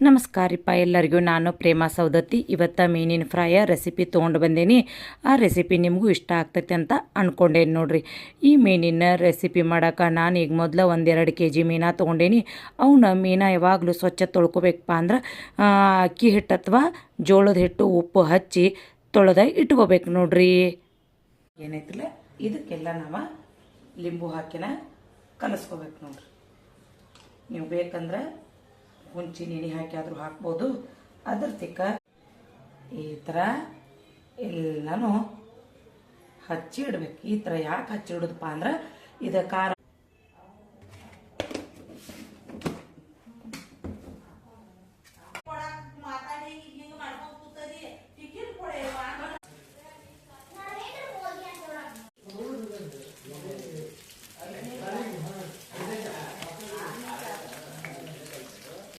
ನಮಸ್ಕಾರಪ್ಪ ಎಲ್ಲರಿಗೂ. ನಾನು ಪ್ರೇಮಾ ಸೌದತ್ತಿ. ಇವತ್ತು ಮೀನಿನ ಫ್ರೈಯ ರೆಸಿಪಿ ತೊಗೊಂಡು ಬಂದೇನಿ. ಆ ರೆಸಿಪಿ ನಿಮಗೂ ಇಷ್ಟ ಆಗ್ತೈತೆ ಅಂತ ಅಂದ್ಕೊಂಡೇನಿ ನೋಡ್ರಿ. ಈ ಮೀನಿನ ರೆಸಿಪಿ ಮಾಡೋಕೆ ನಾನು ಈಗ ಮೊದಲು 1-2 kg ಮೀನ ತೊಗೊಂಡೇನಿ. ಅವನ್ನ ಮೀನ ಯಾವಾಗಲೂ ಸ್ವಚ್ಛ ತೊಳ್ಕೊಬೇಕಪ್ಪ ಅಂದ್ರೆ ಅಕ್ಕಿ ಹಿಟ್ಟು ಅಥವಾ ಜೋಳದ ಹಿಟ್ಟು ಉಪ್ಪು ಹಚ್ಚಿ ತೊಳೆದ ಇಟ್ಕೋಬೇಕು ನೋಡ್ರಿ. ಏನೈತಿಲ್ಲ ಇದಕ್ಕೆಲ್ಲ ನಾವು ಲಿಂಬು ಹಾಕಿನ ಕಲಿಸ್ಕೋಬೇಕು ನೋಡ್ರಿ. ನೀವು ಬೇಕಂದ್ರೆ ಹುಂಚಿ ನೆನೆ ಹಾಕಿ ಆದರೂ ಹಾಕ್ಬೋದು. ಅದ್ರ ತಿಕ್ಕ ಈ ಥರ ಎಲ್ಲನೂ ಹಚ್ಚಿ ಇಡ್ಬೇಕು. ಈ ಥರ ಯಾಕೆ ಹಚ್ಚಿ ಇಡೋದಪ್ಪ ಅಂದ್ರೆ ಇದು ಖಾರ